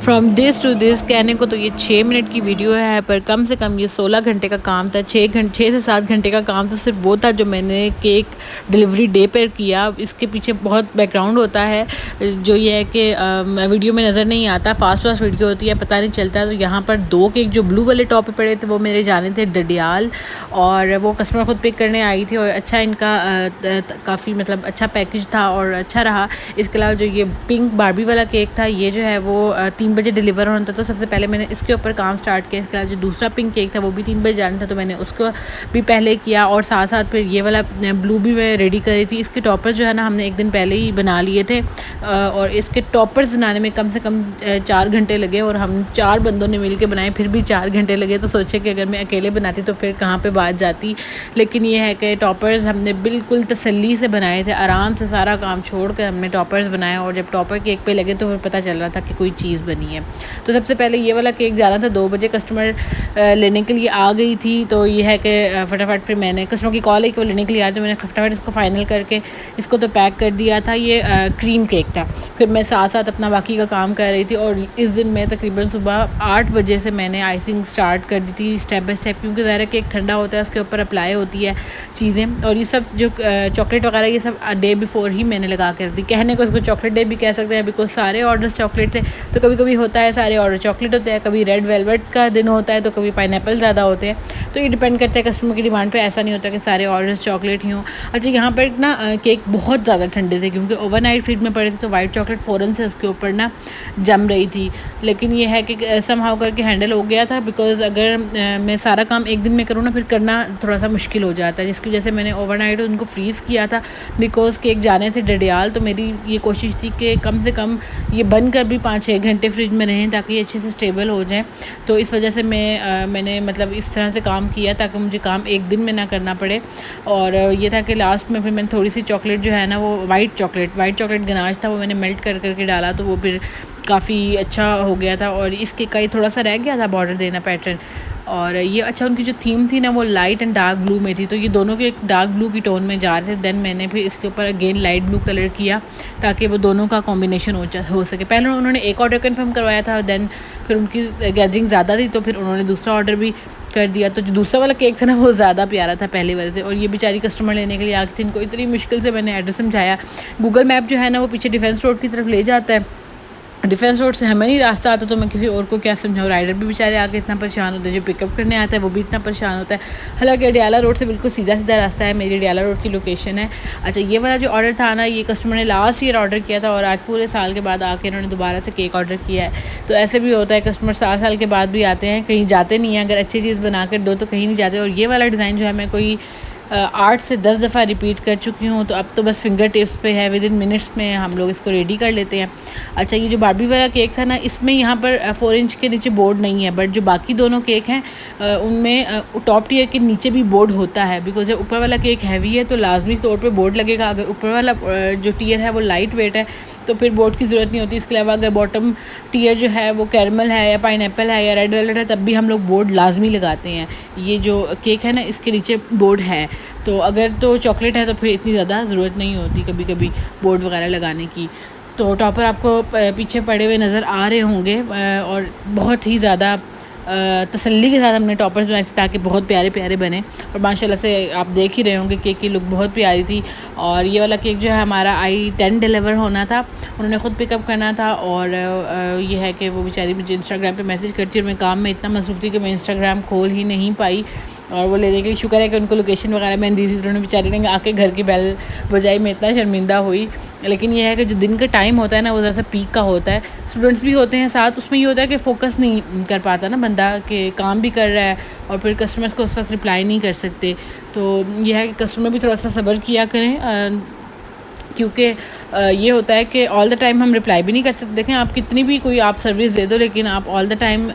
From this to this कहने को तो ये 6 मिनट की वीडियो है, पर कम से कम ये 16 घंटे का काम था। 6 से 7 घंटे का काम तो सिर्फ वो था जो मैंने केक डिलीवरी डे पर किया। इसके पीछे बहुत बैकग्राउंड होता है जो ये है कि वीडियो में नज़र नहीं आता, फास्ट वीडियो होती है, पता नहीं चलता। तो यहाँ पर 2 केक जो ब्लू वाले टॉप पे पड़े थे वो मेरे जाने थे डडियाल, और वो कस्टमर ख़ुद पिक करने आई थी। और अच्छा इनका काफ़ी मतलब अच्छा पैकेज था और अच्छा रहा। इसके अलावा जो ये पिंक बारबी वाला केक था, ये जो है वो 3 बजे डिलीवर होना था, तो सबसे पहले मैंने इसके ऊपर काम स्टार्ट किया। इसके अलावा जो दूसरा पिंक केक था वो भी 3 बजे जाना था, तो मैंने उसको भी पहले किया। और साथ साथ फिर ये वाला ब्लू भी मैं रेडी करी थी। इसके टॉपर्स जो है ना हमने एक दिन पहले ही बना लिए थे, और इसके टॉपर्स बनाने में कम से कम 4 घंटे लगे, और हम 4 बंदों ने मिल के बनाए, फिर भी 4 घंटे लगे। तो सोचे कि अगर मैं अकेले बनाती तो फिर कहाँ पे बात जाती। लेकिन ये है कि टॉपर्स हमने बिल्कुल तसल्ली से बनाए थे, आराम से सारा काम छोड़ कर हमने टॉपर्स बनाए। और जब टॉपर केक पे लगे तो फिर पता चल रहा था कि कोई चीज़ बनी है। तो सबसे पहले ये वाला केक जाना था 2 बजे, कस्टमर लेने के लिए आ गई थी। तो ये है कि फटाफट फिर मैंने कस्टमर की कॉल आई कि वो लेने के लिए आया, तो मैंने फटाफट इसको फाइनल करके इसको तो पैक कर दिया था। ये क्रीम केक था। फिर मैं साथ साथ अपना बाकी का काम कर रही थी, और इस दिन मैं तकरीबन सुबह 8 बजे से मैंने आइसिंग स्टार्ट कर दी थी स्टेप बाय स्टेप, क्योंकि ज़ाहिर केक ठंडा होता है, उसके ऊपर अप्लाई होती है चीज़ें। और ये सब जो चॉकलेट वगैरह ये सब डे बिफोर ही मैंने लगा कर दी। कहने को इसको चॉकलेट डे भी कह सकते हैं, बिकॉज सारे ऑर्डर्स चॉकलेट थे। तो कभी कभी होता है सारे ऑर्डर चॉकलेट होते हैं, कभी रेड वेलवेट का दिन होता है, तो कभी पाइनएप्पल ज़्यादा होते हैं। तो ये डिपेंड करता है कस्टमर की डिमांड पे। ऐसा नहीं होता कि सारे ऑर्डर्स चॉकलेट ही हों। अच्छा, यहाँ पर ना केक बहुत ज़्यादा ठंडे थे, क्योंकि ओवरनाइट फ्रिज में पड़े थे, तो वाइट चॉकलेट फ़ौरन से उसके ऊपर ना जम रही थी। लेकिन ये है कि समहाउ करके हैंडल हो गया था, बिकॉज़ अगर मैं सारा काम एक दिन में करूँ ना, फिर करना थोड़ा सा मुश्किल हो जाता है, जिसकी वजह से मैंने ओवरनाइट उनको फ्रीज़ किया था। बिकॉज़ केक जाने से डडियाल, तो मेरी ये कोशिश थी कि कम से कम ये बन कर भी 5-6 घंटे फ्रिज में रहें, ताकि ये अच्छे से स्टेबल हो जाएँ। तो इस वजह से मैंने मतलब इस तरह से काम किया ताकि मुझे काम एक दिन में ना करना पड़े। और ये था कि लास्ट में फिर मैंने थोड़ी सी चॉकलेट जो है ना, वो वाइट चॉकलेट गनाश था, वो मैंने मेल्ट कर करके डाला, तो वो फिर काफ़ी अच्छा हो गया था। और इसके कई थोड़ा सा रह गया था बॉर्डर देना पैटर्न। और ये अच्छा उनकी जो थीम थी ना, वो लाइट एंड डार्क ब्लू में थी, तो ये दोनों के एक डार्क ब्लू की टोन में जा रहे थे। देन मैंने फिर इसके ऊपर अगेन लाइट ब्लू कलर किया, ताकि वो दोनों का कॉम्बिनेशन हो सके। पहले उन्होंने एक ऑर्डर कन्फर्म करवाया था, देन फिर उनकी गैदरिंग ज़्यादा थी, तो फिर उन्होंने दूसरा ऑर्डर भी कर दिया। तो जो दूसरा वाला केक था ना, वो ज़्यादा प्यारा था पहले वाले से। और ये बेचारी कस्टमर लेने के लिए आ गई थी, इनको इतनी मुश्किल से मैंने एड्रेस समझाया। गूगल मैप जो है ना, वो पीछे डिफेंस रोड की तरफ ले जाता है, डिफेंस रोड से हमें नहीं रास्ता आता, तो मैं किसी और को क्या समझाऊँ। राइडर भी बेचारे आके इतना परेशान होते हैं, जो पिकअप करने आता है वो भी इतना परेशान होता है। हालांकि अडियाला रोड से बिल्कुल सीधा रास्ता है, मेरी अडियाला रोड की लोकेशन है। अच्छा, ये वाला जो ऑर्डर था ना, ये कस्टमर ने लास्ट ईयर ऑर्डर किया था, और आज पूरे साल के बाद आके इन्होंने दोबारा से केक ऑर्डर किया है। तो ऐसे भी होता है, कस्टमर 7 साल के बाद भी आते हैं, कहीं जाते नहीं हैं। अगर अच्छी चीज़ बना कर दो तो कहीं नहीं जाते। और ये वाला डिज़ाइन जो है मैं कोई 8 से 10 दफ़ा रिपीट कर चुकी हूँ, तो अब तो बस फिंगर टिप्स पे है, विद इन मिनट्स में हम लोग इसको रेडी कर लेते हैं। अच्छा, ये जो बारबी वाला केक था ना, इसमें यहाँ पर 4 इंच के नीचे बोर्ड नहीं है, बट जो बाकी दोनों केक हैं उनमें टॉप टियर के नीचे भी बोर्ड होता है। बिकॉज जब ऊपर वाला केक हैवी है तो लाजमी तौर पर बोर्ड लगेगा। अगर ऊपर वाला जो टियर है वो लाइट वेट है तो फिर बोर्ड की ज़रूरत नहीं होती। इसके अलावा अगर बॉटम टियर जो है वो कैरमल है या पाइनएप्पल है या रेड वेलवेट है, तब भी हम लोग बोर्ड लाजमी लगाते हैं। ये जो केक है ना, इसके नीचे बोर्ड है। तो अगर तो चॉकलेट है तो फिर इतनी ज़्यादा ज़रूरत नहीं होती कभी कभी बोर्ड वगैरह लगाने की। तो टॉपर आपको पीछे पड़े हुए नज़र आ रहे होंगे, और बहुत ही ज़्यादा तसल्ली के साथ हमने टॉपर्स बनाए थे, ताकि बहुत प्यारे प्यारे बने। और माशाल्लाह से आप देख ही रहे होंगे केक की लुक बहुत प्यारी थी। और ये वाला केक जो है हमारा I-10 डिलीवर होना था, उन्होंने ख़ुद पिकअप करना था। और ये है कि वो बेचारी मुझे इंस्टाग्राम पे मैसेज करती है, और मैं काम में इतना मसरूफ़ थी कि मैं इंस्टाग्राम खोल ही नहीं पाई। और वो लेने के लिए शुक्र है कि उनको लोकेशन वगैरह मैंने दी थी, उन्होंने बेचारी ने आके घर की बेल बजाई। मैं इतना शर्मिंदा हुई। लेकिन ये है कि जो दिन का टाइम होता है ना, वो ज़रा सा पीक का होता है, स्टूडेंट्स भी होते हैं साथ, उसमें ये होता है कि फ़ोकस नहीं कर पाता ना बंदा, कि काम भी कर रहा है और फिर कस्टमर्स को उस वक्त रिप्लाई नहीं कर सकते। तो यह है कि कस्टमर भी थोड़ा सा सब्र किया करें, क्योंकि ये होता है कि ऑल द टाइम हम रिप्लाई भी नहीं कर सकते। देखें, आप कितनी भी कोई आप सर्विस दे दो, लेकिन आप ऑल द टाइम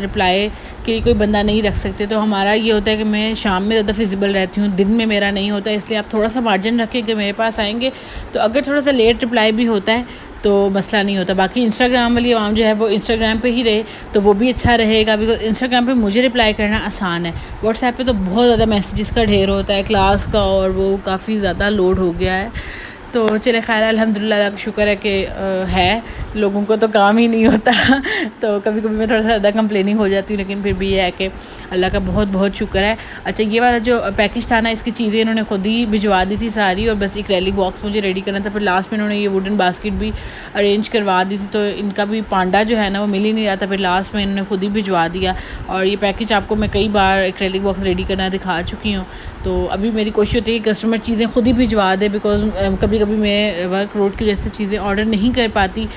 रिप्लाई के लिए कोई बंदा नहीं रख सकते। तो हमारा ये होता है कि मैं शाम में ज़्यादा फिजिबल रहती हूँ, दिन में मेरा नहीं होता, इसलिए आप थोड़ा सा मार्जिन रखें कि मेरे पास आएंगे। तो अगर थोड़ा सा लेट रिप्लाई भी होता है तो मसला नहीं होता। बाकी इंस्टाग्राम वाली आवाम जो है वो इंस्टाग्राम पे ही रहे तो वो भी अच्छा रहेगा, बिकॉज इंस्टाग्राम पे मुझे रिप्लाई करना आसान है। व्हाट्सएप पे तो बहुत ज़्यादा मैसेजेस का ढेर होता है क्लास का, और वो काफ़ी ज़्यादा लोड हो गया है। तो चले खैर अल्हम्दुलिल्लाह, अल्लाह का शुक्र है कि है, लोगों को तो काम ही नहीं होता तो कभी कभी मैं थोड़ा सा ज़्यादा कंप्लेनिंग हो जाती हूँ, लेकिन फिर भी ये है कि अल्लाह का बहुत बहुत शुक्र है। अच्छा, ये वाला जो पैकेज था ना, इसकी चीज़ें इन्होंने खुद ही भिजवा दी थी सारी, और बस एक एक्रेलिक बॉक्स मुझे रेडी करना था। फिर लास्ट में इन्होंने ये वुडन बास्केट भी अरेंज करवा दी थी, तो इनका भी पांडा जो है ना वो मिल ही नहीं रहा था। फिर लास्ट में इन्होंने खुद ही भिजवा दिया। और ये पैकेज आपको मैं कई बार एक्रेलिक बॉक्स रेडी करना दिखा चुकी हूँ। तो अभी मेरी कोशिश होती है कि कस्टमर चीज़ें खुद ही भिजवा दे, बिकॉज कभी कभी मैं वर्क रोड की जैसे चीज़ें ऑर्डर नहीं कर पाती।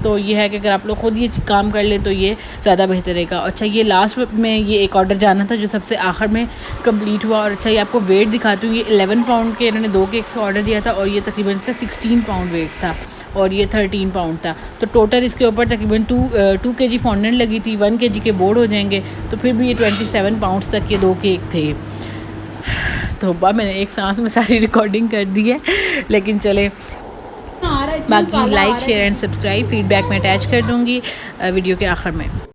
तो ये है कि अगर आप लोग खुद ये काम कर लें तो ये ज़्यादा बेहतर रहेगा। अच्छा, ये लास्ट में ये एक ऑर्डर जाना था जो सबसे आखिर में कंप्लीट हुआ। और अच्छा, ये आपको वेट दिखाती हूँ। ये 11 पाउंड के इन्होंने 2 केक्स का ऑर्डर दिया था, और ये तकरीबन इसका 16 पाउंड वेट था, और ये 13 पाउंड था। तो टोटल इसके ऊपर तकरीबन 2 kg फॉन्डेंट लगी थी। 1 kg के बोर्ड हो जाएंगे, तो फिर भी ये 27 पाउंड तक ये 2 केक थे। तो मैंने एक सांस में सारी रिकॉर्डिंग कर दी है, लेकिन चले, बाकी like share and subscribe feedback में अटैच कर दूँगी वीडियो के आखिर में।